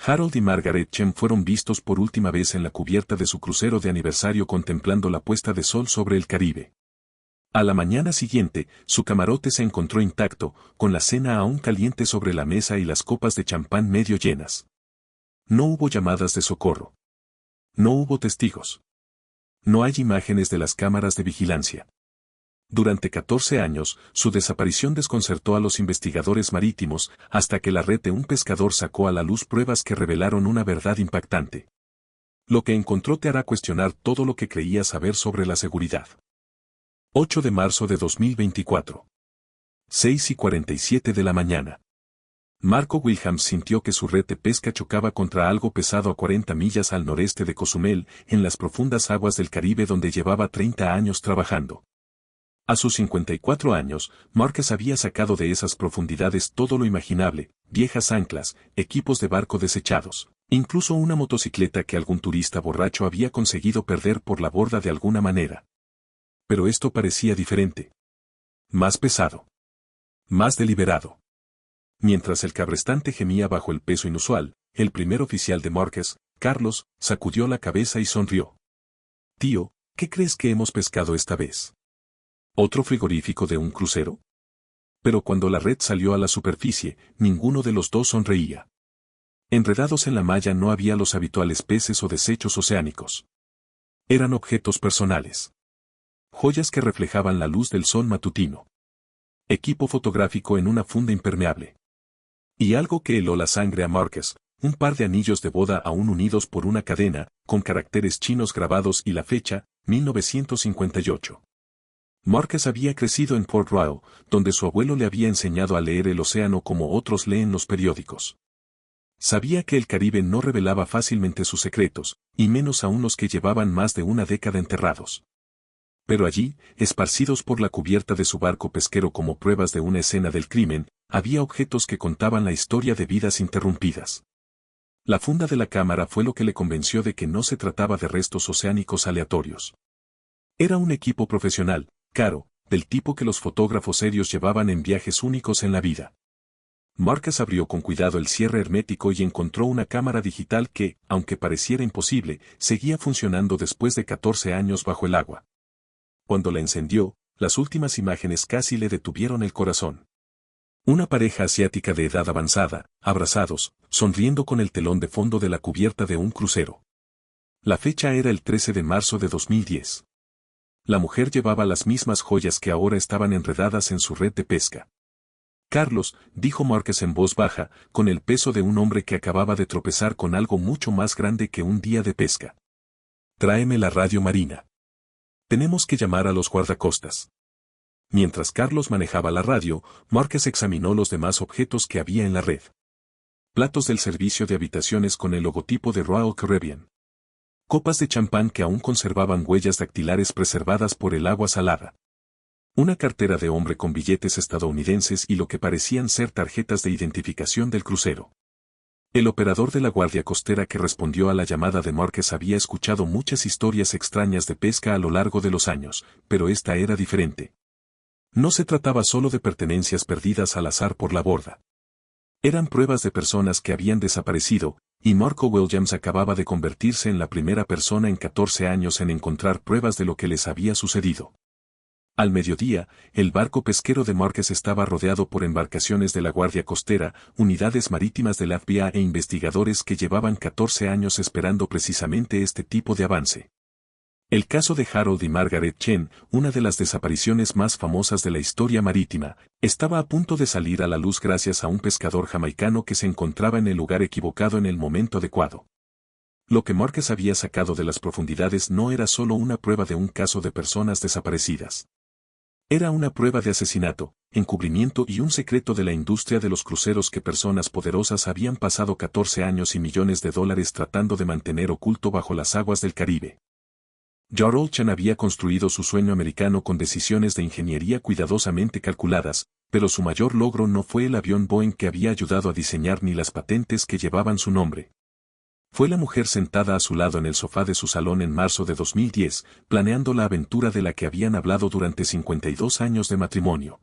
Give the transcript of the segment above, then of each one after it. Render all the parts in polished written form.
Harold y Margaret Chen fueron vistos por última vez en la cubierta de su crucero de aniversario contemplando la puesta de sol sobre el Caribe. A la mañana siguiente, su camarote se encontró intacto, con la cena aún caliente sobre la mesa y las copas de champán medio llenas. No hubo llamadas de socorro. No hubo testigos. No hay imágenes de las cámaras de vigilancia. Durante 14 años, su desaparición desconcertó a los investigadores marítimos, hasta que la red de un pescador sacó a la luz pruebas que revelaron una verdad impactante. Lo que encontró te hará cuestionar todo lo que creías saber sobre la seguridad. 8 de marzo de 2024. 6:47 de la mañana. Marco Williams sintió que su red de pesca chocaba contra algo pesado a 40 millas al noreste de Cozumel, en las profundas aguas del Caribe donde llevaba 30 años trabajando. A sus 54 años, Márquez había sacado de esas profundidades todo lo imaginable, viejas anclas, equipos de barco desechados, incluso una motocicleta que algún turista borracho había conseguido perder por la borda de alguna manera. Pero esto parecía diferente. Más pesado. Más deliberado. Mientras el cabrestante gemía bajo el peso inusual, el primer oficial de Márquez, Carlos, sacudió la cabeza y sonrió. «Tío, ¿qué crees que hemos pescado esta vez? ¿Otro frigorífico de un crucero?» Pero cuando la red salió a la superficie, ninguno de los dos sonreía. Enredados en la malla no había los habituales peces o desechos oceánicos. Eran objetos personales. Joyas que reflejaban la luz del sol matutino. Equipo fotográfico en una funda impermeable. Y algo que heló la sangre a Márquez, un par de anillos de boda aún unidos por una cadena, con caracteres chinos grabados y la fecha, 1958. Márquez había crecido en Port Royal, donde su abuelo le había enseñado a leer el océano como otros leen los periódicos. Sabía que el Caribe no revelaba fácilmente sus secretos, y menos aún los que llevaban más de una década enterrados. Pero allí, esparcidos por la cubierta de su barco pesquero como pruebas de una escena del crimen, había objetos que contaban la historia de vidas interrumpidas. La funda de la cámara fue lo que le convenció de que no se trataba de restos oceánicos aleatorios. Era un equipo profesional, caro, del tipo que los fotógrafos serios llevaban en viajes únicos en la vida. Márquez abrió con cuidado el cierre hermético y encontró una cámara digital que, aunque pareciera imposible, seguía funcionando después de 14 años bajo el agua. Cuando la encendió, las últimas imágenes casi le detuvieron el corazón. Una pareja asiática de edad avanzada, abrazados, sonriendo con el telón de fondo de la cubierta de un crucero. La fecha era el 13 de marzo de 2010. La mujer llevaba las mismas joyas que ahora estaban enredadas en su red de pesca. Carlos, dijo Márquez en voz baja, con el peso de un hombre que acababa de tropezar con algo mucho más grande que un día de pesca. Tráeme la radio marina. Tenemos que llamar a los guardacostas. Mientras Carlos manejaba la radio, Márquez examinó los demás objetos que había en la red. Platos del servicio de habitaciones con el logotipo de Royal Caribbean. Copas de champán que aún conservaban huellas dactilares preservadas por el agua salada. Una cartera de hombre con billetes estadounidenses y lo que parecían ser tarjetas de identificación del crucero. El operador de la guardia costera que respondió a la llamada de Márquez había escuchado muchas historias extrañas de pesca a lo largo de los años, pero esta era diferente. No se trataba solo de pertenencias perdidas al azar por la borda. Eran pruebas de personas que habían desaparecido, y Marco Williams acababa de convertirse en la primera persona en 14 años en encontrar pruebas de lo que les había sucedido. Al mediodía, el barco pesquero de Márquez estaba rodeado por embarcaciones de la Guardia Costera, unidades marítimas del FBI e investigadores que llevaban 14 años esperando precisamente este tipo de avance. El caso de Harold y Margaret Chen, una de las desapariciones más famosas de la historia marítima, estaba a punto de salir a la luz gracias a un pescador jamaicano que se encontraba en el lugar equivocado en el momento adecuado. Lo que Márquez había sacado de las profundidades no era solo una prueba de un caso de personas desaparecidas. Era una prueba de asesinato, encubrimiento y un secreto de la industria de los cruceros que personas poderosas habían pasado 14 años y millones de dólares tratando de mantener oculto bajo las aguas del Caribe. Harold Chen había construido su sueño americano con decisiones de ingeniería cuidadosamente calculadas, pero su mayor logro no fue el avión Boeing que había ayudado a diseñar ni las patentes que llevaban su nombre. Fue la mujer sentada a su lado en el sofá de su salón en marzo de 2010, planeando la aventura de la que habían hablado durante 52 años de matrimonio.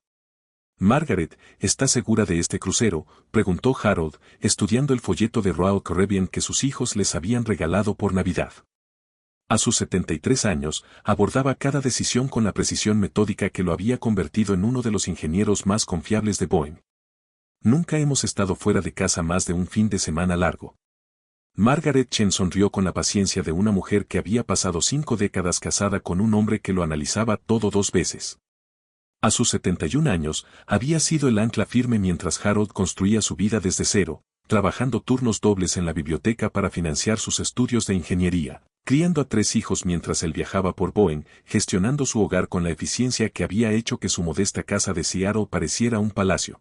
Margaret, ¿está segura de este crucero?, preguntó Harold, estudiando el folleto de Royal Caribbean que sus hijos les habían regalado por Navidad. A sus 73 años, abordaba cada decisión con la precisión metódica que lo había convertido en uno de los ingenieros más confiables de Boeing. Nunca hemos estado fuera de casa más de un fin de semana largo. Margaret Chen sonrió con la paciencia de una mujer que había pasado 5 décadas casada con un hombre que lo analizaba todo 2 veces. A sus 71 años, había sido el ancla firme mientras Harold construía su vida desde cero, trabajando turnos dobles en la biblioteca para financiar sus estudios de ingeniería, criando a 3 hijos mientras él viajaba por Boeing, gestionando su hogar con la eficiencia que había hecho que su modesta casa de Seattle pareciera un palacio.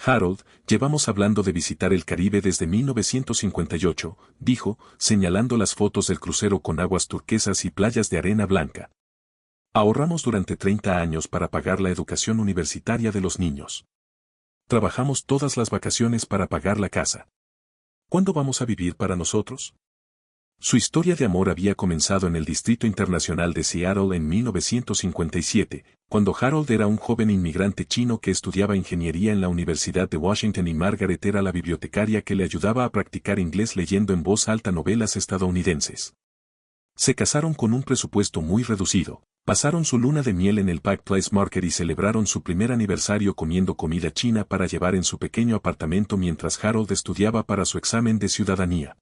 Harold, llevamos hablando de visitar el Caribe desde 1958, dijo, señalando las fotos del crucero con aguas turquesas y playas de arena blanca. Ahorramos durante 30 años para pagar la educación universitaria de los niños. Trabajamos todas las vacaciones para pagar la casa. ¿Cuándo vamos a vivir para nosotros? Su historia de amor había comenzado en el Distrito Internacional de Seattle en 1957, cuando Harold era un joven inmigrante chino que estudiaba ingeniería en la Universidad de Washington y Margaret era la bibliotecaria que le ayudaba a practicar inglés leyendo en voz alta novelas estadounidenses. Se casaron con un presupuesto muy reducido, pasaron su luna de miel en el Pike Place Market y celebraron su primer aniversario comiendo comida china para llevar en su pequeño apartamento mientras Harold estudiaba para su examen de ciudadanía.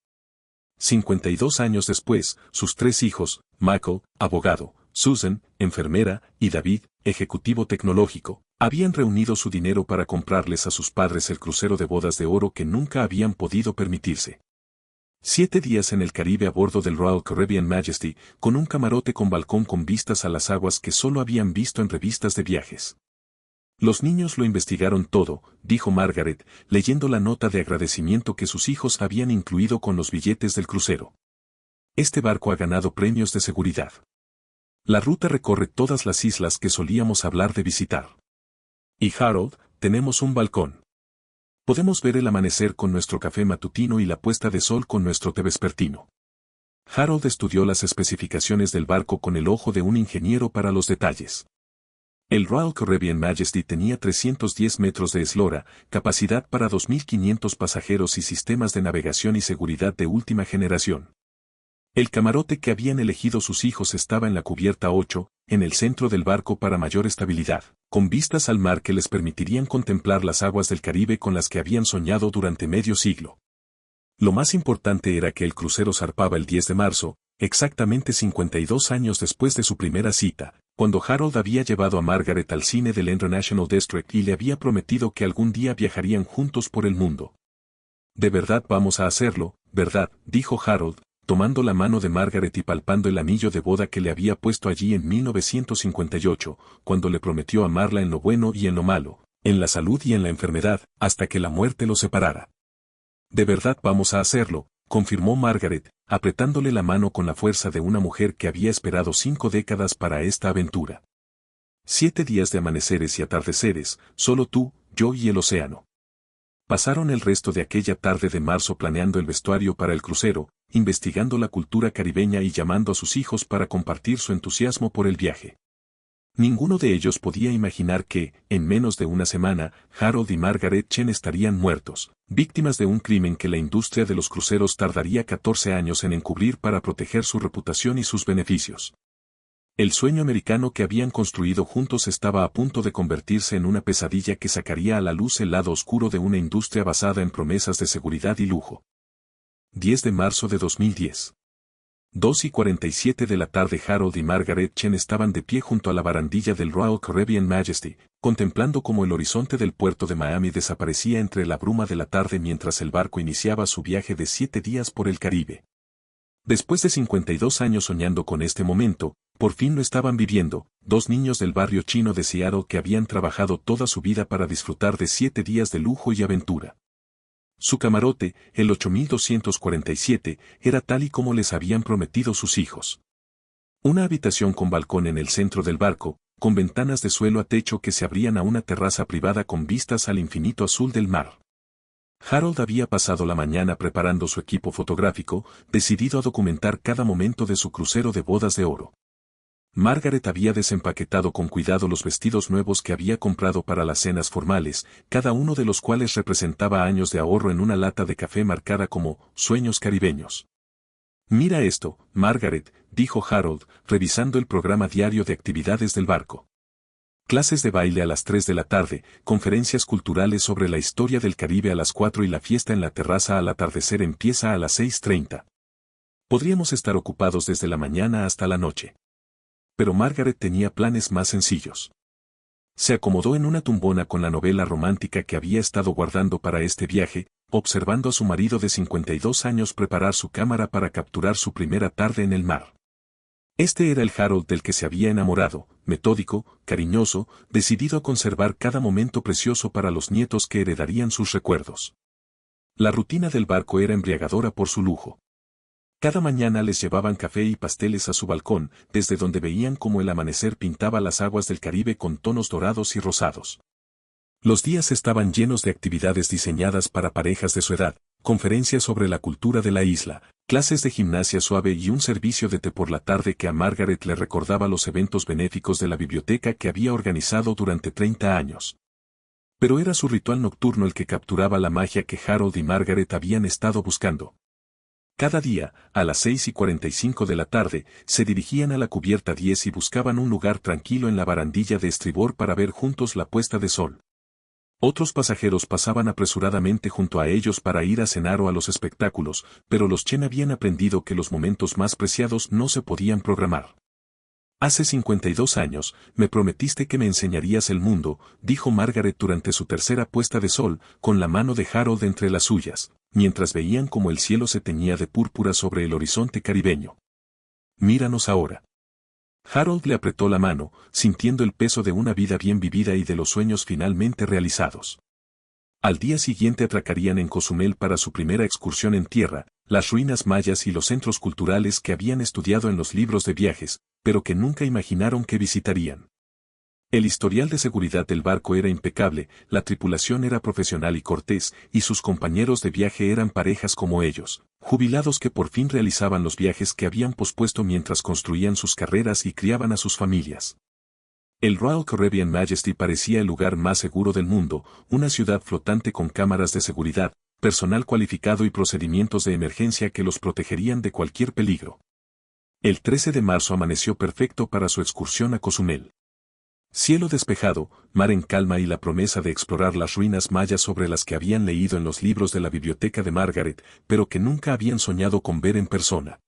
52 años después, sus 3 hijos, Michael, abogado, Susan, enfermera, y David, ejecutivo tecnológico, habían reunido su dinero para comprarles a sus padres el crucero de bodas de oro que nunca habían podido permitirse. 7 días en el Caribe a bordo del Royal Caribbean Majesty, con un camarote con balcón con vistas a las aguas que solo habían visto en revistas de viajes. Los niños lo investigaron todo, dijo Margaret, leyendo la nota de agradecimiento que sus hijos habían incluido con los billetes del crucero. Este barco ha ganado premios de seguridad. La ruta recorre todas las islas que solíamos hablar de visitar. Y Harold, tenemos un balcón. Podemos ver el amanecer con nuestro café matutino y la puesta de sol con nuestro té vespertino. Harold estudió las especificaciones del barco con el ojo de un ingeniero para los detalles. El Royal Caribbean Majesty tenía 310 metros de eslora, capacidad para 2.500 pasajeros y sistemas de navegación y seguridad de última generación. El camarote que habían elegido sus hijos estaba en la cubierta 8, en el centro del barco para mayor estabilidad, con vistas al mar que les permitirían contemplar las aguas del Caribe con las que habían soñado durante medio siglo. Lo más importante era que el crucero zarpaba el 10 de marzo, exactamente 52 años después de su primera cita, cuando Harold había llevado a Margaret al cine del International District y le había prometido que algún día viajarían juntos por el mundo. De verdad vamos a hacerlo, ¿verdad?, dijo Harold, tomando la mano de Margaret y palpando el anillo de boda que le había puesto allí en 1958, cuando le prometió amarla en lo bueno y en lo malo, en la salud y en la enfermedad, hasta que la muerte los separara. De verdad vamos a hacerlo, confirmó Margaret, apretándole la mano con la fuerza de una mujer que había esperado 5 décadas para esta aventura. 7 días de amaneceres y atardeceres, solo tú, yo y el océano. Pasaron el resto de aquella tarde de marzo planeando el vestuario para el crucero, investigando la cultura caribeña y llamando a sus hijos para compartir su entusiasmo por el viaje. Ninguno de ellos podía imaginar que, en menos de una semana, Harold y Margaret Chen estarían muertos, víctimas de un crimen que la industria de los cruceros tardaría 14 años en encubrir para proteger su reputación y sus beneficios. El sueño americano que habían construido juntos estaba a punto de convertirse en una pesadilla que sacaría a la luz el lado oscuro de una industria basada en promesas de seguridad y lujo. 10 de marzo de 2010. 2:47 de la tarde. Harold y Margaret Chen estaban de pie junto a la barandilla del Royal Caribbean Majesty, contemplando cómo el horizonte del puerto de Miami desaparecía entre la bruma de la tarde mientras el barco iniciaba su viaje de 7 días por el Caribe. Después de 52 años soñando con este momento, por fin lo estaban viviendo, 2 niños del barrio chino de Seattle que habían trabajado toda su vida para disfrutar de 7 días de lujo y aventura. Su camarote, el 8247, era tal y como les habían prometido sus hijos. Una habitación con balcón en el centro del barco, con ventanas de suelo a techo que se abrían a una terraza privada con vistas al infinito azul del mar. Harold había pasado la mañana preparando su equipo fotográfico, decidido a documentar cada momento de su crucero de bodas de oro. Margaret había desempaquetado con cuidado los vestidos nuevos que había comprado para las cenas formales, cada uno de los cuales representaba años de ahorro en una lata de café marcada como «Sueños caribeños». «Mira esto, Margaret», dijo Harold, revisando el programa diario de actividades del barco. Clases de baile a las 3 de la tarde, conferencias culturales sobre la historia del Caribe a las 4 y la fiesta en la terraza al atardecer empieza a las 6:30. Podríamos estar ocupados desde la mañana hasta la noche. Pero Margaret tenía planes más sencillos. Se acomodó en una tumbona con la novela romántica que había estado guardando para este viaje, observando a su marido de 52 años preparar su cámara para capturar su primera tarde en el mar. Este era el Harold del que se había enamorado, metódico, cariñoso, decidido a conservar cada momento precioso para los nietos que heredarían sus recuerdos. La rutina del barco era embriagadora por su lujo. Cada mañana les llevaban café y pasteles a su balcón, desde donde veían cómo el amanecer pintaba las aguas del Caribe con tonos dorados y rosados. Los días estaban llenos de actividades diseñadas para parejas de su edad, conferencias sobre la cultura de la isla, clases de gimnasia suave y un servicio de té por la tarde que a Margaret le recordaba los eventos benéficos de la biblioteca que había organizado durante 30 años. Pero era su ritual nocturno el que capturaba la magia que Harold y Margaret habían estado buscando. Cada día, a las 6:45 de la tarde, se dirigían a la cubierta 10 y buscaban un lugar tranquilo en la barandilla de estribor para ver juntos la puesta de sol. Otros pasajeros pasaban apresuradamente junto a ellos para ir a cenar o a los espectáculos, pero los Chen habían aprendido que los momentos más preciados no se podían programar. «Hace 52 años, me prometiste que me enseñarías el mundo», dijo Margaret durante su tercera puesta de sol, con la mano de Harold entre las suyas, mientras veían cómo el cielo se teñía de púrpura sobre el horizonte caribeño. «Míranos ahora». Harold le apretó la mano, sintiendo el peso de una vida bien vivida y de los sueños finalmente realizados. Al día siguiente atracarían en Cozumel para su primera excursión en tierra, las ruinas mayas y los centros culturales que habían estudiado en los libros de viajes, pero que nunca imaginaron que visitarían. El historial de seguridad del barco era impecable, la tripulación era profesional y cortés, y sus compañeros de viaje eran parejas como ellos, jubilados que por fin realizaban los viajes que habían pospuesto mientras construían sus carreras y criaban a sus familias. El Royal Caribbean Majesty parecía el lugar más seguro del mundo, una ciudad flotante con cámaras de seguridad, personal cualificado y procedimientos de emergencia que los protegerían de cualquier peligro. El 13 de marzo amaneció perfecto para su excursión a Cozumel. Cielo despejado, mar en calma y la promesa de explorar las ruinas mayas sobre las que habían leído en los libros de la biblioteca de Margaret, pero que nunca habían soñado con ver en persona.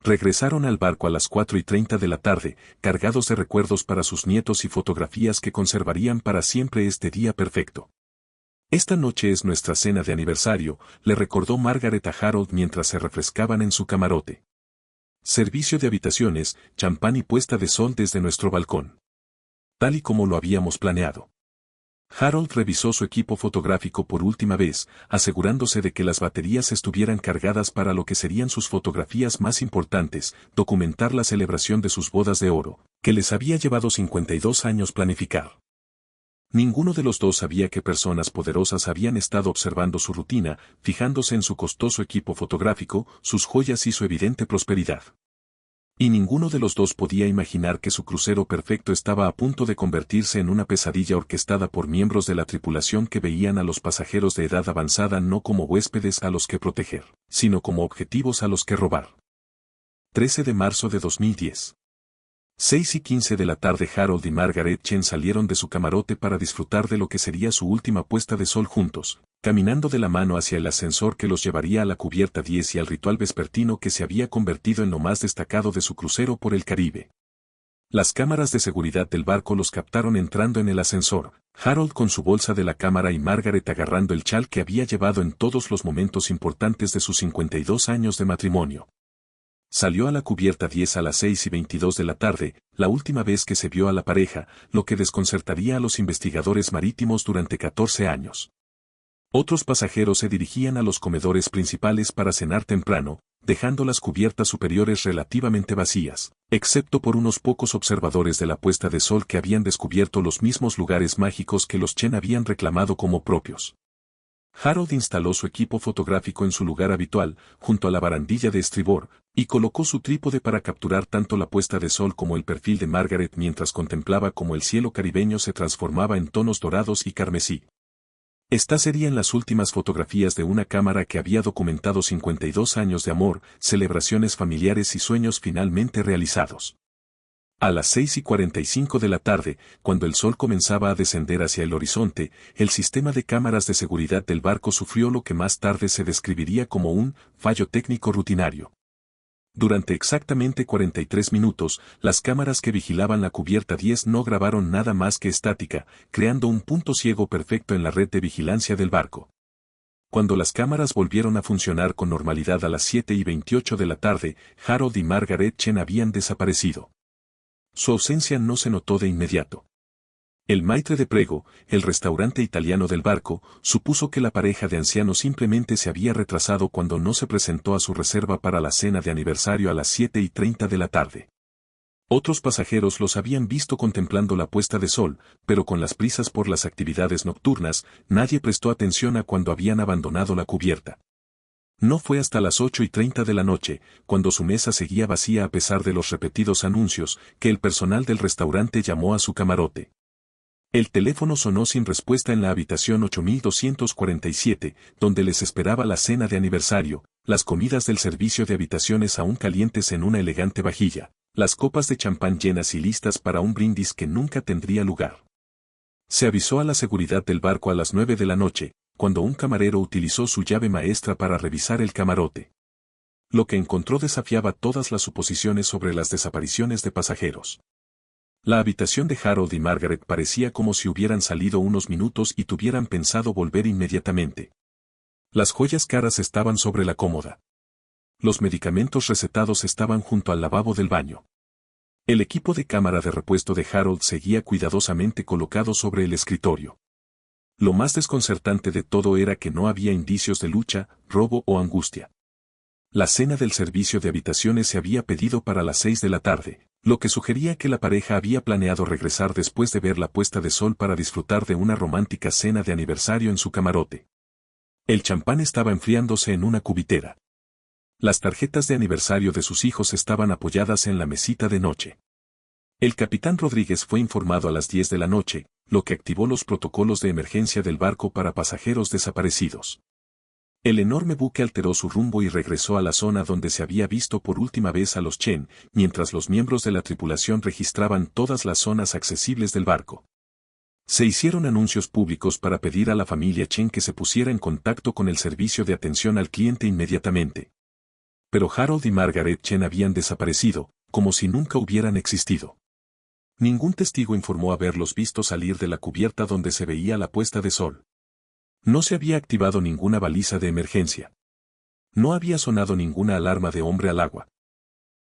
Regresaron al barco a las 4:30 de la tarde, cargados de recuerdos para sus nietos y fotografías que conservarían para siempre este día perfecto. «Esta noche es nuestra cena de aniversario», le recordó Margaret a Harold mientras se refrescaban en su camarote. «Servicio de habitaciones, champán y puesta de sol desde nuestro balcón. Tal y como lo habíamos planeado». Harold revisó su equipo fotográfico por última vez, asegurándose de que las baterías estuvieran cargadas para lo que serían sus fotografías más importantes, documentar la celebración de sus bodas de oro, que les había llevado 52 años planificar. Ninguno de los dos sabía que personas poderosas habían estado observando su rutina, fijándose en su costoso equipo fotográfico, sus joyas y su evidente prosperidad. Y ninguno de los dos podía imaginar que su crucero perfecto estaba a punto de convertirse en una pesadilla orquestada por miembros de la tripulación que veían a los pasajeros de edad avanzada no como huéspedes a los que proteger, sino como objetivos a los que robar. 13 de marzo de 2010. 6:15 de la tarde Harold y Margaret Chen salieron de su camarote para disfrutar de lo que sería su última puesta de sol juntos, caminando de la mano hacia el ascensor que los llevaría a la cubierta 10 y al ritual vespertino que se había convertido en lo más destacado de su crucero por el Caribe. Las cámaras de seguridad del barco los captaron entrando en el ascensor, Harold con su bolsa de la cámara y Margaret agarrando el chal que había llevado en todos los momentos importantes de sus 52 años de matrimonio. Salió a la cubierta 10 a las 6:22 de la tarde, la última vez que se vio a la pareja, lo que desconcertaría a los investigadores marítimos durante 14 años. Otros pasajeros se dirigían a los comedores principales para cenar temprano, dejando las cubiertas superiores relativamente vacías, excepto por unos pocos observadores de la puesta de sol que habían descubierto los mismos lugares mágicos que los Chen habían reclamado como propios. Harold instaló su equipo fotográfico en su lugar habitual, junto a la barandilla de estribor, Y colocó su trípode para capturar tanto la puesta de sol como el perfil de Margaret mientras contemplaba cómo el cielo caribeño se transformaba en tonos dorados y carmesí. Estas serían las últimas fotografías de una cámara que había documentado 52 años de amor, celebraciones familiares y sueños finalmente realizados. A las 6:45 de la tarde, cuando el sol comenzaba a descender hacia el horizonte, el sistema de cámaras de seguridad del barco sufrió lo que más tarde se describiría como un fallo técnico rutinario. Durante exactamente 43 minutos, las cámaras que vigilaban la cubierta 10 no grabaron nada más que estática, creando un punto ciego perfecto en la red de vigilancia del barco. Cuando las cámaras volvieron a funcionar con normalidad a las 7:28 de la tarde, Harold y Margaret Chen habían desaparecido. Su ausencia no se notó de inmediato. El Maitre de Prego, el restaurante italiano del barco, supuso que la pareja de ancianos simplemente se había retrasado cuando no se presentó a su reserva para la cena de aniversario a las 7:30 de la tarde. Otros pasajeros los habían visto contemplando la puesta de sol, pero con las prisas por las actividades nocturnas, nadie prestó atención a cuando habían abandonado la cubierta. No fue hasta las 8:30 de la noche, cuando su mesa seguía vacía a pesar de los repetidos anuncios, que el personal del restaurante llamó a su camarote. El teléfono sonó sin respuesta en la habitación 8247, donde les esperaba la cena de aniversario, las comidas del servicio de habitaciones aún calientes en una elegante vajilla, las copas de champán llenas y listas para un brindis que nunca tendría lugar. Se avisó a la seguridad del barco a las 9 de la noche, cuando un camarero utilizó su llave maestra para revisar el camarote. Lo que encontró desafiaba todas las suposiciones sobre las desapariciones de pasajeros. La habitación de Harold y Margaret parecía como si hubieran salido unos minutos y tuvieran pensado volver inmediatamente. Las joyas caras estaban sobre la cómoda. Los medicamentos recetados estaban junto al lavabo del baño. El equipo de cámara de repuesto de Harold seguía cuidadosamente colocado sobre el escritorio. Lo más desconcertante de todo era que no había indicios de lucha, robo o angustia. La cena del servicio de habitaciones se había pedido para las 6 de la tarde, lo que sugería que la pareja había planeado regresar después de ver la puesta de sol para disfrutar de una romántica cena de aniversario en su camarote. El champán estaba enfriándose en una cubitera. Las tarjetas de aniversario de sus hijos estaban apoyadas en la mesita de noche. El capitán Rodríguez fue informado a las 10 de la noche, lo que activó los protocolos de emergencia del barco para pasajeros desaparecidos. El enorme buque alteró su rumbo y regresó a la zona donde se había visto por última vez a los Chen, mientras los miembros de la tripulación registraban todas las zonas accesibles del barco. Se hicieron anuncios públicos para pedir a la familia Chen que se pusiera en contacto con el servicio de atención al cliente inmediatamente. Pero Harold y Margaret Chen habían desaparecido, como si nunca hubieran existido. Ningún testigo informó haberlos visto salir de la cubierta donde se veía la puesta de sol. No se había activado ninguna baliza de emergencia. No había sonado ninguna alarma de hombre al agua.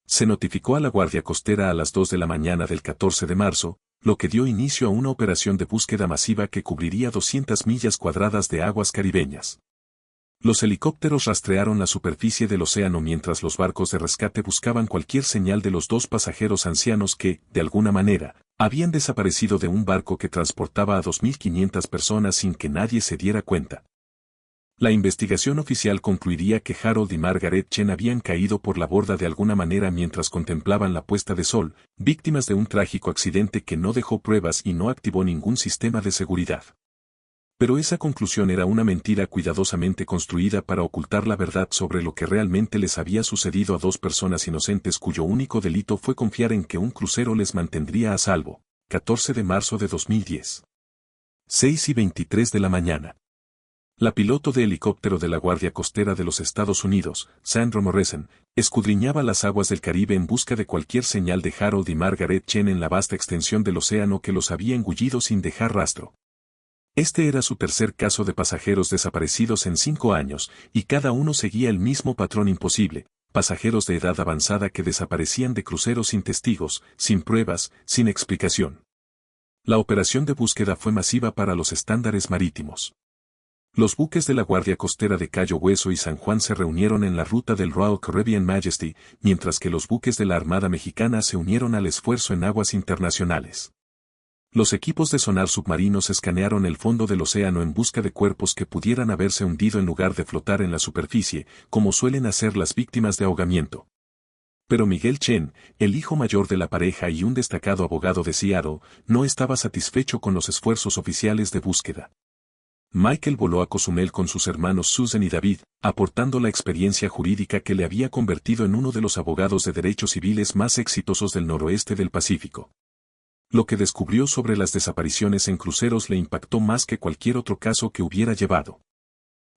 Se notificó a la Guardia Costera a las 2 de la mañana del 14 de marzo, lo que dio inicio a una operación de búsqueda masiva que cubriría 200 millas cuadradas de aguas caribeñas. Los helicópteros rastrearon la superficie del océano mientras los barcos de rescate buscaban cualquier señal de los dos pasajeros ancianos que, de alguna manera, habían desaparecido de un barco que transportaba a 2.500 personas sin que nadie se diera cuenta. La investigación oficial concluiría que Harold y Margaret Chen habían caído por la borda de alguna manera mientras contemplaban la puesta de sol, víctimas de un trágico accidente que no dejó pruebas y no activó ningún sistema de seguridad. Pero esa conclusión era una mentira cuidadosamente construida para ocultar la verdad sobre lo que realmente les había sucedido a dos personas inocentes cuyo único delito fue confiar en que un crucero les mantendría a salvo. 14 de marzo de 2010. 6:23 de la mañana. La piloto de helicóptero de la Guardia Costera de los Estados Unidos, Sandra Morrison, escudriñaba las aguas del Caribe en busca de cualquier señal de Harold y Margaret Chen en la vasta extensión del océano que los había engullido sin dejar rastro. Este era su tercer caso de pasajeros desaparecidos en 5 años, y cada uno seguía el mismo patrón imposible: pasajeros de edad avanzada que desaparecían de cruceros sin testigos, sin pruebas, sin explicación. La operación de búsqueda fue masiva para los estándares marítimos. Los buques de la Guardia Costera de Cayo Hueso y San Juan se reunieron en la ruta del Royal Caribbean Majesty, mientras que los buques de la Armada Mexicana se unieron al esfuerzo en aguas internacionales. Los equipos de sonar submarinos escanearon el fondo del océano en busca de cuerpos que pudieran haberse hundido en lugar de flotar en la superficie, como suelen hacer las víctimas de ahogamiento. Pero Miguel Chen, el hijo mayor de la pareja y un destacado abogado de Seattle, no estaba satisfecho con los esfuerzos oficiales de búsqueda. Michael voló a Cozumel con sus hermanos Susan y David, aportando la experiencia jurídica que le había convertido en uno de los abogados de derechos civiles más exitosos del noroeste del Pacífico. Lo que descubrió sobre las desapariciones en cruceros le impactó más que cualquier otro caso que hubiera llevado.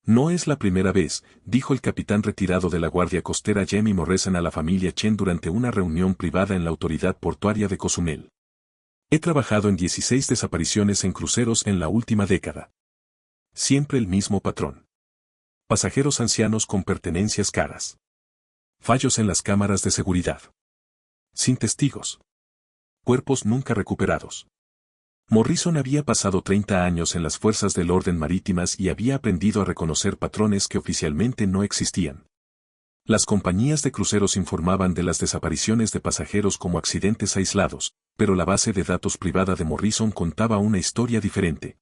No es la primera vez, dijo el capitán retirado de la Guardia Costera Jamie Morrison a la familia Chen durante una reunión privada en la autoridad portuaria de Cozumel. He trabajado en 16 desapariciones en cruceros en la última década. Siempre el mismo patrón. Pasajeros ancianos con pertenencias caras. Fallos en las cámaras de seguridad. Sin testigos. Cuerpos nunca recuperados. Morrison había pasado 30 años en las fuerzas del orden marítimas y había aprendido a reconocer patrones que oficialmente no existían. Las compañías de cruceros informaban de las desapariciones de pasajeros como accidentes aislados, pero la base de datos privada de Morrison contaba una historia diferente.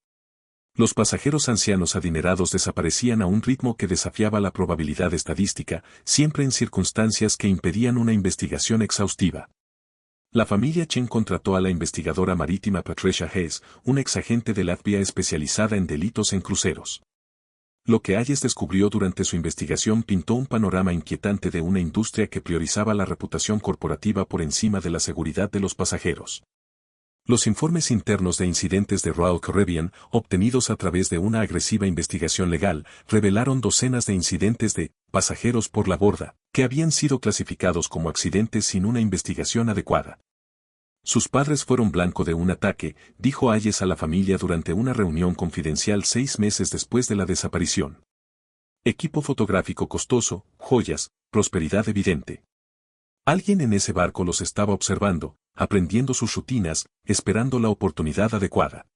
Los pasajeros ancianos adinerados desaparecían a un ritmo que desafiaba la probabilidad estadística, siempre en circunstancias que impedían una investigación exhaustiva. La familia Chen contrató a la investigadora marítima Patricia Hess, una exagente del FBI especializada en delitos en cruceros. Lo que Hayes descubrió durante su investigación pintó un panorama inquietante de una industria que priorizaba la reputación corporativa por encima de la seguridad de los pasajeros. Los informes internos de incidentes de Royal Caribbean, obtenidos a través de una agresiva investigación legal, revelaron docenas de incidentes de pasajeros por la borda, que habían sido clasificados como accidentes sin una investigación adecuada. Sus padres fueron blanco de un ataque, dijo Hayes a la familia durante una reunión confidencial 6 meses después de la desaparición. Equipo fotográfico costoso, joyas, prosperidad evidente. Alguien en ese barco los estaba observando, aprendiendo sus rutinas, esperando la oportunidad adecuada.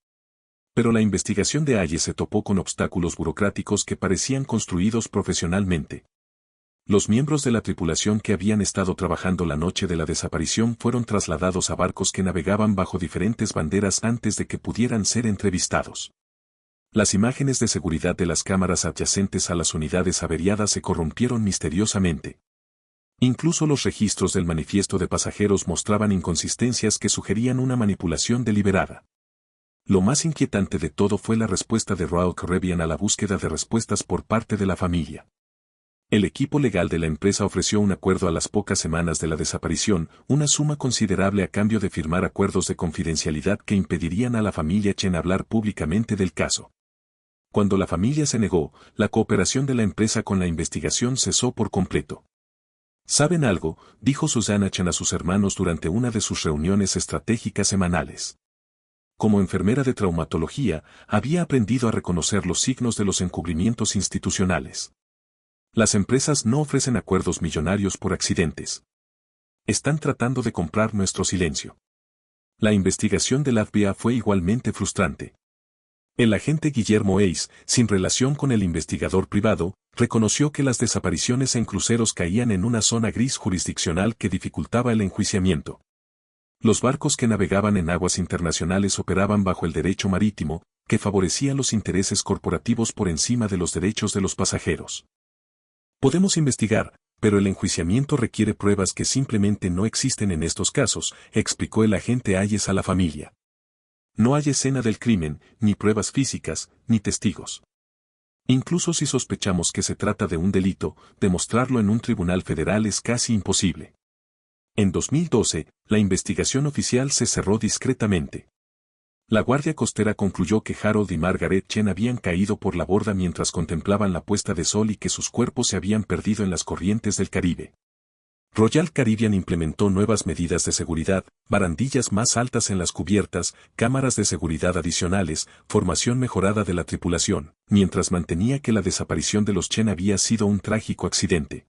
Pero la investigación de Hayes se topó con obstáculos burocráticos que parecían construidos profesionalmente. Los miembros de la tripulación que habían estado trabajando la noche de la desaparición fueron trasladados a barcos que navegaban bajo diferentes banderas antes de que pudieran ser entrevistados. Las imágenes de seguridad de las cámaras adyacentes a las unidades averiadas se corrompieron misteriosamente. Incluso los registros del manifiesto de pasajeros mostraban inconsistencias que sugerían una manipulación deliberada. Lo más inquietante de todo fue la respuesta de Royal Caribbean a la búsqueda de respuestas por parte de la familia. El equipo legal de la empresa ofreció un acuerdo a las pocas semanas de la desaparición, una suma considerable a cambio de firmar acuerdos de confidencialidad que impedirían a la familia Chen hablar públicamente del caso. Cuando la familia se negó, la cooperación de la empresa con la investigación cesó por completo. ¿Saben algo?, dijo Susanna Chen a sus hermanos durante una de sus reuniones estratégicas semanales. Como enfermera de traumatología, había aprendido a reconocer los signos de los encubrimientos institucionales. Las empresas no ofrecen acuerdos millonarios por accidentes. Están tratando de comprar nuestro silencio. La investigación del FBI fue igualmente frustrante. El agente Guillermo Hayes, sin relación con el investigador privado, reconoció que las desapariciones en cruceros caían en una zona gris jurisdiccional que dificultaba el enjuiciamiento. Los barcos que navegaban en aguas internacionales operaban bajo el derecho marítimo, que favorecía los intereses corporativos por encima de los derechos de los pasajeros. Podemos investigar, pero el enjuiciamiento requiere pruebas que simplemente no existen en estos casos, explicó el agente Hayes a la familia. No hay escena del crimen, ni pruebas físicas, ni testigos. Incluso si sospechamos que se trata de un delito, demostrarlo en un tribunal federal es casi imposible. En 2012, la investigación oficial se cerró discretamente. La Guardia Costera concluyó que Harold y Margaret Chen habían caído por la borda mientras contemplaban la puesta de sol y que sus cuerpos se habían perdido en las corrientes del Caribe. Royal Caribbean implementó nuevas medidas de seguridad, barandillas más altas en las cubiertas, cámaras de seguridad adicionales, formación mejorada de la tripulación, mientras mantenía que la desaparición de los Chen había sido un trágico accidente.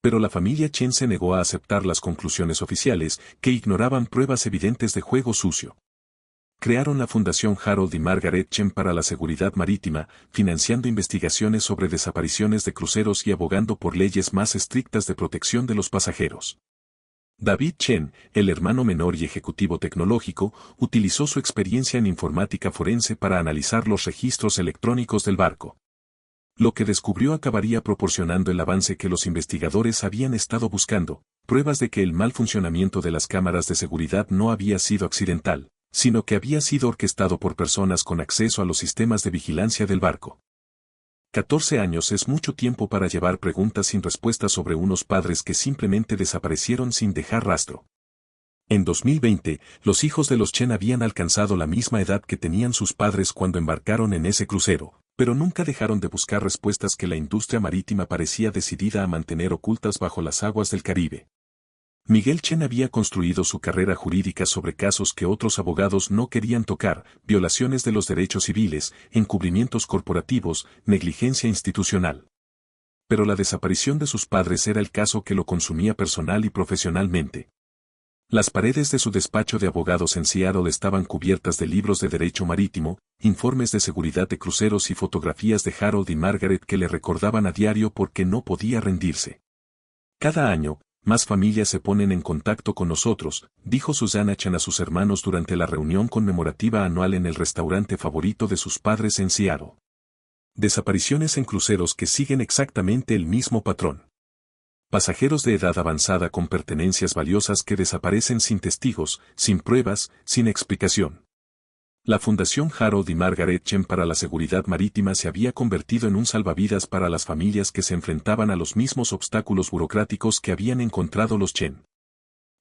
Pero la familia Chen se negó a aceptar las conclusiones oficiales, que ignoraban pruebas evidentes de juego sucio. Crearon la Fundación Harold y Margaret Chen para la Seguridad Marítima, financiando investigaciones sobre desapariciones de cruceros y abogando por leyes más estrictas de protección de los pasajeros. David Chen, el hermano menor y ejecutivo tecnológico, utilizó su experiencia en informática forense para analizar los registros electrónicos del barco. Lo que descubrió acabaría proporcionando el avance que los investigadores habían estado buscando, pruebas de que el mal funcionamiento de las cámaras de seguridad no había sido accidental, sino que había sido orquestado por personas con acceso a los sistemas de vigilancia del barco. 14 años es mucho tiempo para llevar preguntas sin respuesta sobre unos padres que simplemente desaparecieron sin dejar rastro. En 2020, los hijos de los Chen habían alcanzado la misma edad que tenían sus padres cuando embarcaron en ese crucero, pero nunca dejaron de buscar respuestas que la industria marítima parecía decidida a mantener ocultas bajo las aguas del Caribe. Miguel Chen había construido su carrera jurídica sobre casos que otros abogados no querían tocar: violaciones de los derechos civiles, encubrimientos corporativos, negligencia institucional. Pero la desaparición de sus padres era el caso que lo consumía personal y profesionalmente. Las paredes de su despacho de abogados en Seattle estaban cubiertas de libros de derecho marítimo, informes de seguridad de cruceros y fotografías de Harold y Margaret que le recordaban a diario por qué no podía rendirse. Cada año, más familias se ponen en contacto con nosotros, dijo Susanna Chen a sus hermanos durante la reunión conmemorativa anual en el restaurante favorito de sus padres en Seattle. Desapariciones en cruceros que siguen exactamente el mismo patrón. Pasajeros de edad avanzada con pertenencias valiosas que desaparecen sin testigos, sin pruebas, sin explicación. La Fundación Harold y Margaret Chen para la Seguridad Marítima se había convertido en un salvavidas para las familias que se enfrentaban a los mismos obstáculos burocráticos que habían encontrado los Chen.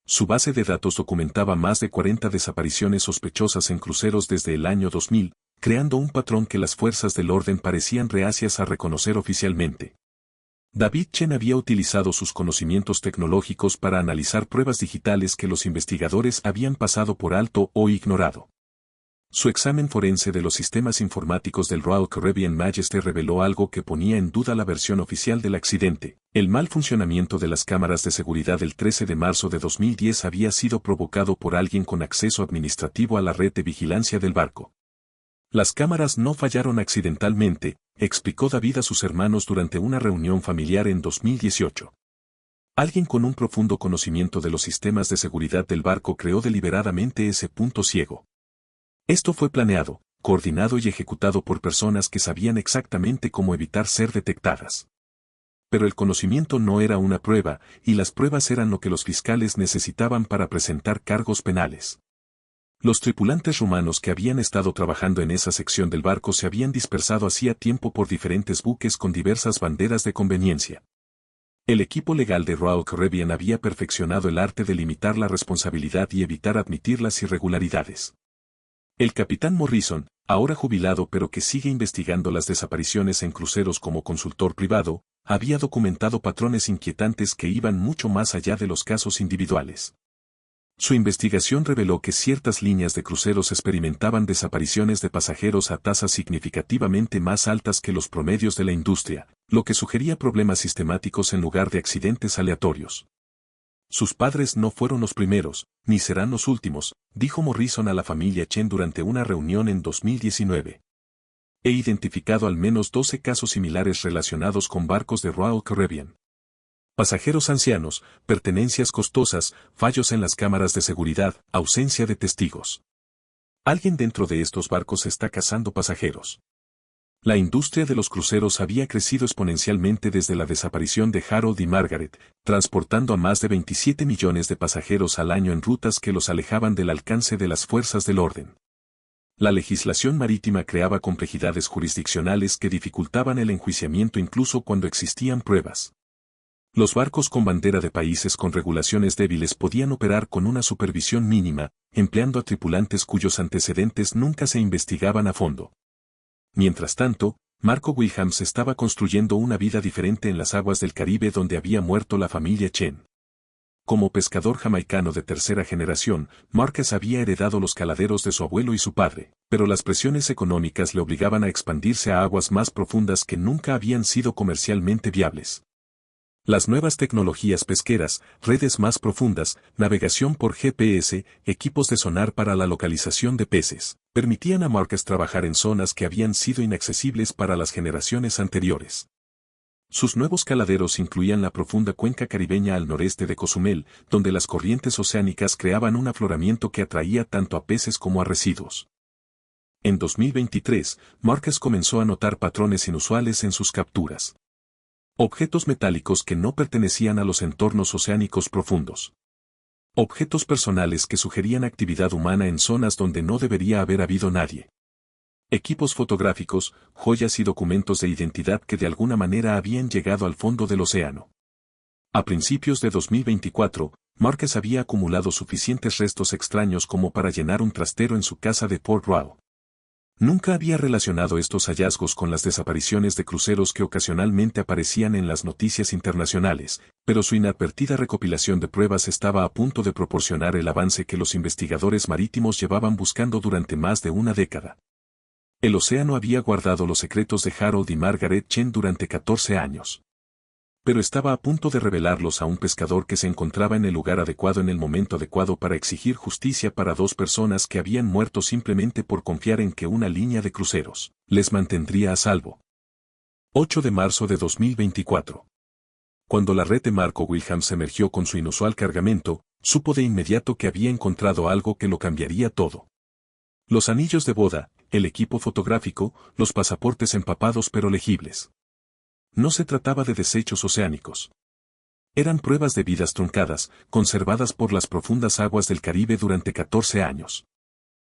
Su base de datos documentaba más de 40 desapariciones sospechosas en cruceros desde el año 2000, creando un patrón que las fuerzas del orden parecían reacias a reconocer oficialmente. David Chen había utilizado sus conocimientos tecnológicos para analizar pruebas digitales que los investigadores habían pasado por alto o ignorado. Su examen forense de los sistemas informáticos del Royal Caribbean Majesty reveló algo que ponía en duda la versión oficial del accidente: el mal funcionamiento de las cámaras de seguridad del 13 de marzo de 2010 había sido provocado por alguien con acceso administrativo a la red de vigilancia del barco. Las cámaras no fallaron accidentalmente, explicó David a sus hermanos durante una reunión familiar en 2018. Alguien con un profundo conocimiento de los sistemas de seguridad del barco creó deliberadamente ese punto ciego. Esto fue planeado, coordinado y ejecutado por personas que sabían exactamente cómo evitar ser detectadas. Pero el conocimiento no era una prueba, y las pruebas eran lo que los fiscales necesitaban para presentar cargos penales. Los tripulantes rumanos que habían estado trabajando en esa sección del barco se habían dispersado hacía tiempo por diferentes buques con diversas banderas de conveniencia. El equipo legal de Royal Caribbean había perfeccionado el arte de limitar la responsabilidad y evitar admitir las irregularidades. El capitán Morrison, ahora jubilado pero que sigue investigando las desapariciones en cruceros como consultor privado, había documentado patrones inquietantes que iban mucho más allá de los casos individuales. Su investigación reveló que ciertas líneas de cruceros experimentaban desapariciones de pasajeros a tasas significativamente más altas que los promedios de la industria, lo que sugería problemas sistemáticos en lugar de accidentes aleatorios. Sus padres no fueron los primeros, ni serán los últimos, dijo Morrison a la familia Chen durante una reunión en 2019. He identificado al menos 12 casos similares relacionados con barcos de Royal Caribbean. Pasajeros ancianos, pertenencias costosas, fallos en las cámaras de seguridad, ausencia de testigos. Alguien dentro de estos barcos está cazando pasajeros. La industria de los cruceros había crecido exponencialmente desde la desaparición de Harold y Margaret, transportando a más de 27 millones de pasajeros al año en rutas que los alejaban del alcance de las fuerzas del orden. La legislación marítima creaba complejidades jurisdiccionales que dificultaban el enjuiciamiento incluso cuando existían pruebas. Los barcos con bandera de países con regulaciones débiles podían operar con una supervisión mínima, empleando a tripulantes cuyos antecedentes nunca se investigaban a fondo. Mientras tanto, Marco Williams estaba construyendo una vida diferente en las aguas del Caribe donde había muerto la familia Chen. Como pescador jamaicano de tercera generación, Marcus había heredado los caladeros de su abuelo y su padre, pero las presiones económicas le obligaban a expandirse a aguas más profundas que nunca habían sido comercialmente viables. Las nuevas tecnologías pesqueras, redes más profundas, navegación por GPS, equipos de sonar para la localización de peces, permitían a Marcus trabajar en zonas que habían sido inaccesibles para las generaciones anteriores. Sus nuevos caladeros incluían la profunda cuenca caribeña al noreste de Cozumel, donde las corrientes oceánicas creaban un afloramiento que atraía tanto a peces como a residuos. En 2023, Marcus comenzó a notar patrones inusuales en sus capturas. Objetos metálicos que no pertenecían a los entornos oceánicos profundos. Objetos personales que sugerían actividad humana en zonas donde no debería haber habido nadie. Equipos fotográficos, joyas y documentos de identidad que de alguna manera habían llegado al fondo del océano. A principios de 2024, Marques había acumulado suficientes restos extraños como para llenar un trastero en su casa de Port Royal. Nunca había relacionado estos hallazgos con las desapariciones de cruceros que ocasionalmente aparecían en las noticias internacionales, pero su inadvertida recopilación de pruebas estaba a punto de proporcionar el avance que los investigadores marítimos llevaban buscando durante más de una década. El océano había guardado los secretos de Harold y Margaret Chen durante 14 años. Pero estaba a punto de revelarlos a un pescador que se encontraba en el lugar adecuado en el momento adecuado para exigir justicia para dos personas que habían muerto simplemente por confiar en que una línea de cruceros les mantendría a salvo. 8 de marzo de 2024. Cuando la red de Marco Wilhelms emergió con su inusual cargamento, supo de inmediato que había encontrado algo que lo cambiaría todo. Los anillos de boda, el equipo fotográfico, los pasaportes empapados pero legibles. No se trataba de desechos oceánicos. Eran pruebas de vidas truncadas, conservadas por las profundas aguas del Caribe durante 14 años.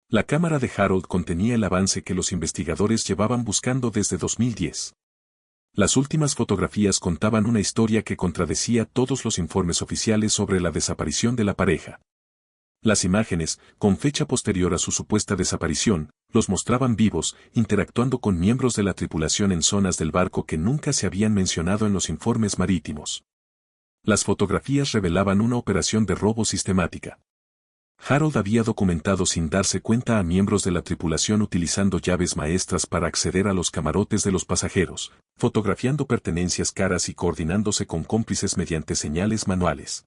La cámara de Harold contenía el avance que los investigadores llevaban buscando desde 2010. Las últimas fotografías contaban una historia que contradecía todos los informes oficiales sobre la desaparición de la pareja. Las imágenes, con fecha posterior a su supuesta desaparición, los mostraban vivos, interactuando con miembros de la tripulación en zonas del barco que nunca se habían mencionado en los informes marítimos. Las fotografías revelaban una operación de robo sistemática. Harold había documentado sin darse cuenta a miembros de la tripulación utilizando llaves maestras para acceder a los camarotes de los pasajeros, fotografiando pertenencias caras y coordinándose con cómplices mediante señales manuales.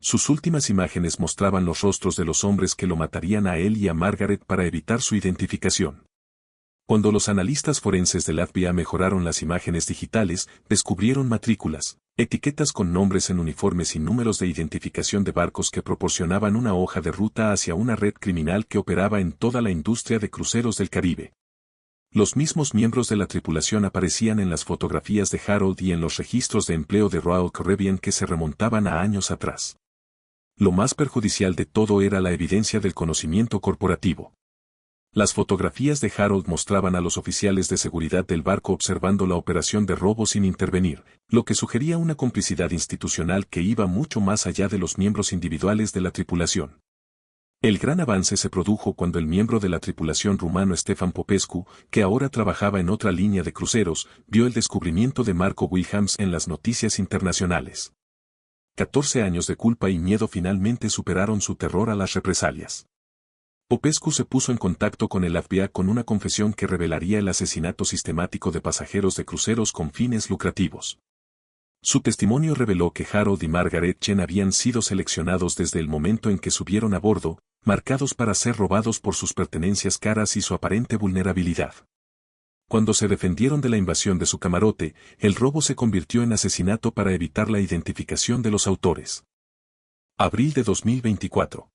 Sus últimas imágenes mostraban los rostros de los hombres que lo matarían a él y a Margaret para evitar su identificación. Cuando los analistas forenses del FBI mejoraron las imágenes digitales, descubrieron matrículas, etiquetas con nombres en uniformes y números de identificación de barcos que proporcionaban una hoja de ruta hacia una red criminal que operaba en toda la industria de cruceros del Caribe. Los mismos miembros de la tripulación aparecían en las fotografías de Harold y en los registros de empleo de Royal Caribbean que se remontaban a años atrás. Lo más perjudicial de todo era la evidencia del conocimiento corporativo. Las fotografías de Harold mostraban a los oficiales de seguridad del barco observando la operación de robo sin intervenir, lo que sugería una complicidad institucional que iba mucho más allá de los miembros individuales de la tripulación. El gran avance se produjo cuando el miembro de la tripulación rumano Stefan Popescu, que ahora trabajaba en otra línea de cruceros, vio el descubrimiento de Marco Wilhelms en las noticias internacionales. 14 años de culpa y miedo finalmente superaron su terror a las represalias. Popescu se puso en contacto con el FBI con una confesión que revelaría el asesinato sistemático de pasajeros de cruceros con fines lucrativos. Su testimonio reveló que Harold y Margaret Chen habían sido seleccionados desde el momento en que subieron a bordo, marcados para ser robados por sus pertenencias caras y su aparente vulnerabilidad. Cuando se defendieron de la invasión de su camarote, el robo se convirtió en asesinato para evitar la identificación de los autores. Abril de 2024.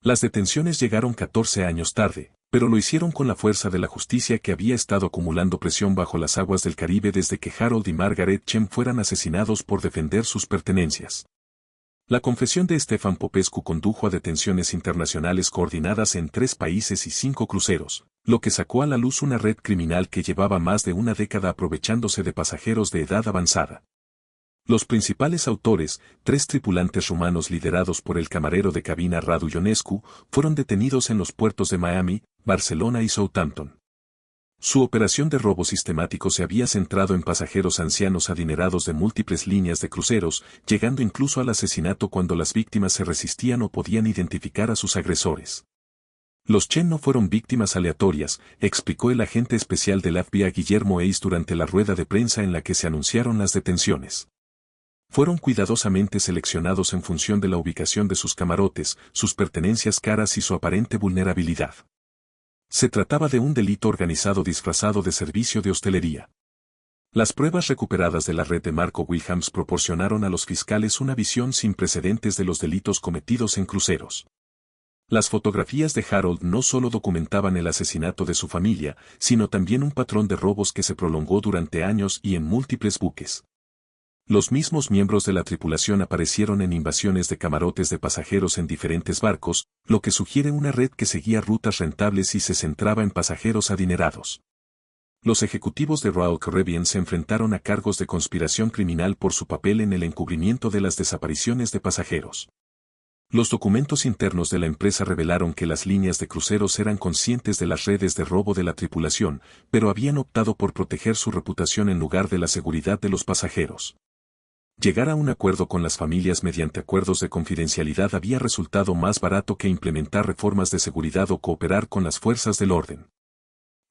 Las detenciones llegaron 14 años tarde, pero lo hicieron con la fuerza de la justicia que había estado acumulando presión bajo las aguas del Caribe desde que Harold y Margaret Chen fueran asesinados por defender sus pertenencias. La confesión de Stefan Popescu condujo a detenciones internacionales coordinadas en 3 países y 5 cruceros, lo que sacó a la luz una red criminal que llevaba más de una década aprovechándose de pasajeros de edad avanzada. Los principales autores, 3 tripulantes rumanos liderados por el camarero de cabina Radu Ionescu, fueron detenidos en los puertos de Miami, Barcelona y Southampton. Su operación de robo sistemático se había centrado en pasajeros ancianos adinerados de múltiples líneas de cruceros, llegando incluso al asesinato cuando las víctimas se resistían o podían identificar a sus agresores. Los Chen no fueron víctimas aleatorias, explicó el agente especial del FBI Guillermo Hayes durante la rueda de prensa en la que se anunciaron las detenciones. Fueron cuidadosamente seleccionados en función de la ubicación de sus camarotes, sus pertenencias caras y su aparente vulnerabilidad. Se trataba de un delito organizado disfrazado de servicio de hostelería. Las pruebas recuperadas de la red de Marco Wilhelms proporcionaron a los fiscales una visión sin precedentes de los delitos cometidos en cruceros. Las fotografías de Harold no solo documentaban el asesinato de su familia, sino también un patrón de robos que se prolongó durante años y en múltiples buques. Los mismos miembros de la tripulación aparecieron en invasiones de camarotes de pasajeros en diferentes barcos, lo que sugiere una red que seguía rutas rentables y se centraba en pasajeros adinerados. Los ejecutivos de Royal Caribbean se enfrentaron a cargos de conspiración criminal por su papel en el encubrimiento de las desapariciones de pasajeros. Los documentos internos de la empresa revelaron que las líneas de cruceros eran conscientes de las redes de robo de la tripulación, pero habían optado por proteger su reputación en lugar de la seguridad de los pasajeros. Llegar a un acuerdo con las familias mediante acuerdos de confidencialidad había resultado más barato que implementar reformas de seguridad o cooperar con las fuerzas del orden.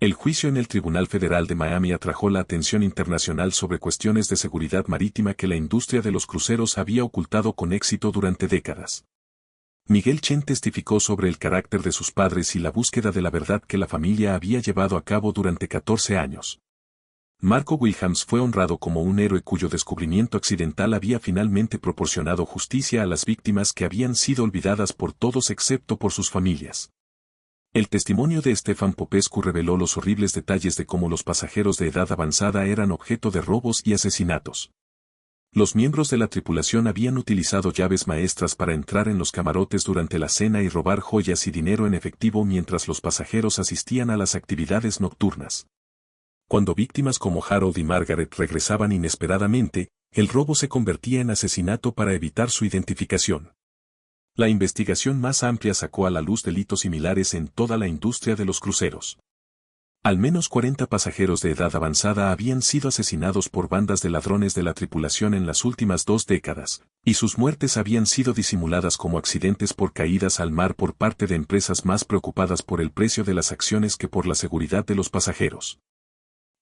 El juicio en el Tribunal Federal de Miami atrajo la atención internacional sobre cuestiones de seguridad marítima que la industria de los cruceros había ocultado con éxito durante décadas. Miguel Chen testificó sobre el carácter de sus padres y la búsqueda de la verdad que la familia había llevado a cabo durante 14 años. Marco Williams fue honrado como un héroe cuyo descubrimiento accidental había finalmente proporcionado justicia a las víctimas que habían sido olvidadas por todos excepto por sus familias. El testimonio de Stefan Popescu reveló los horribles detalles de cómo los pasajeros de edad avanzada eran objeto de robos y asesinatos. Los miembros de la tripulación habían utilizado llaves maestras para entrar en los camarotes durante la cena y robar joyas y dinero en efectivo mientras los pasajeros asistían a las actividades nocturnas. Cuando víctimas como Harold y Margaret regresaban inesperadamente, el robo se convertía en asesinato para evitar su identificación. La investigación más amplia sacó a la luz delitos similares en toda la industria de los cruceros. Al menos 40 pasajeros de edad avanzada habían sido asesinados por bandas de ladrones de la tripulación en las últimas 2 décadas, y sus muertes habían sido disimuladas como accidentes por caídas al mar por parte de empresas más preocupadas por el precio de las acciones que por la seguridad de los pasajeros.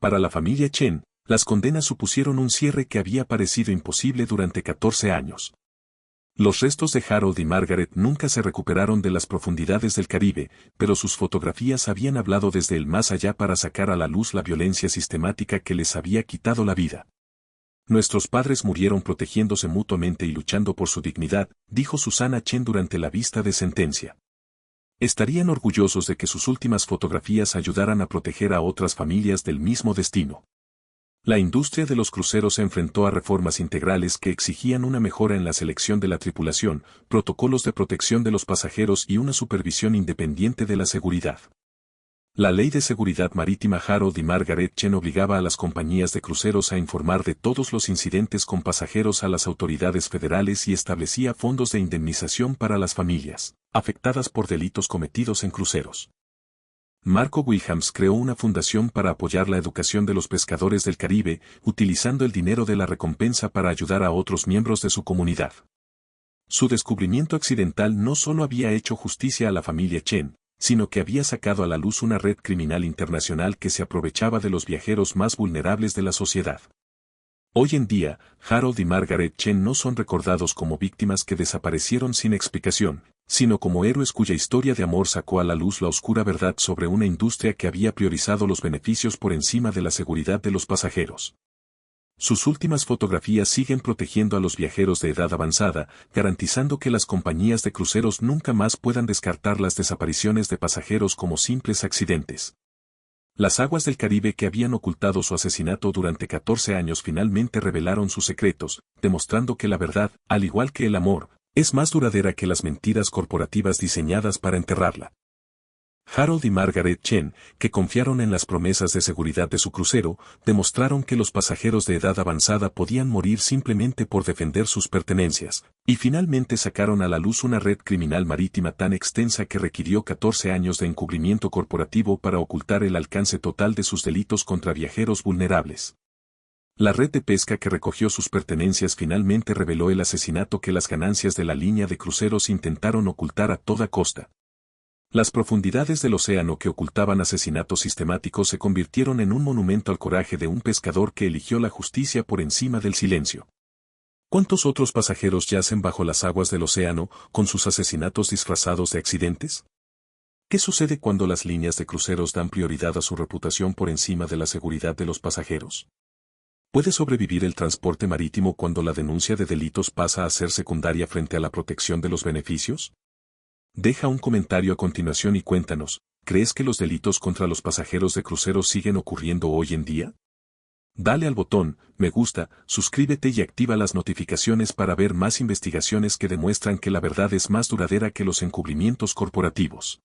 Para la familia Chen, las condenas supusieron un cierre que había parecido imposible durante 14 años. Los restos de Harold y Margaret nunca se recuperaron de las profundidades del Caribe, pero sus fotografías habían hablado desde el más allá para sacar a la luz la violencia sistemática que les había quitado la vida. Nuestros padres murieron protegiéndose mutuamente y luchando por su dignidad, dijo Susana Chen durante la vista de sentencia. Estarían orgullosos de que sus últimas fotografías ayudaran a proteger a otras familias del mismo destino. La industria de los cruceros se enfrentó a reformas integrales que exigían una mejora en la selección de la tripulación, protocolos de protección de los pasajeros y una supervisión independiente de la seguridad. La Ley de Seguridad Marítima Harold y Margaret Chen obligaba a las compañías de cruceros a informar de todos los incidentes con pasajeros a las autoridades federales y establecía fondos de indemnización para las familias afectadas por delitos cometidos en cruceros. Marco Williams creó una fundación para apoyar la educación de los pescadores del Caribe, utilizando el dinero de la recompensa para ayudar a otros miembros de su comunidad. Su descubrimiento accidental no solo había hecho justicia a la familia Chen, sino que había sacado a la luz una red criminal internacional que se aprovechaba de los viajeros más vulnerables de la sociedad. Hoy en día, Harold y Margaret Chen no son recordados como víctimas que desaparecieron sin explicación, sino como héroes cuya historia de amor sacó a la luz la oscura verdad sobre una industria que había priorizado los beneficios por encima de la seguridad de los pasajeros. Sus últimas fotografías siguen protegiendo a los viajeros de edad avanzada, garantizando que las compañías de cruceros nunca más puedan descartar las desapariciones de pasajeros como simples accidentes. Las aguas del Caribe que habían ocultado su asesinato durante 14 años finalmente revelaron sus secretos, demostrando que la verdad, al igual que el amor, es más duradera que las mentiras corporativas diseñadas para enterrarla. Harold y Margaret Chen, que confiaron en las promesas de seguridad de su crucero, demostraron que los pasajeros de edad avanzada podían morir simplemente por defender sus pertenencias, y finalmente sacaron a la luz una red criminal marítima tan extensa que requirió 14 años de encubrimiento corporativo para ocultar el alcance total de sus delitos contra viajeros vulnerables. La red de pesca que recogió sus pertenencias finalmente reveló el asesinato que las ganancias de la línea de cruceros intentaron ocultar a toda costa. Las profundidades del océano que ocultaban asesinatos sistemáticos se convirtieron en un monumento al coraje de un pescador que eligió la justicia por encima del silencio. ¿Cuántos otros pasajeros yacen bajo las aguas del océano, con sus asesinatos disfrazados de accidentes? ¿Qué sucede cuando las líneas de cruceros dan prioridad a su reputación por encima de la seguridad de los pasajeros? ¿Puede sobrevivir el transporte marítimo cuando la denuncia de delitos pasa a ser secundaria frente a la protección de los beneficios? Deja un comentario a continuación y cuéntanos, ¿crees que los delitos contra los pasajeros de cruceros siguen ocurriendo hoy en día? Dale al botón, me gusta, suscríbete y activa las notificaciones para ver más investigaciones que demuestran que la verdad es más duradera que los encubrimientos corporativos.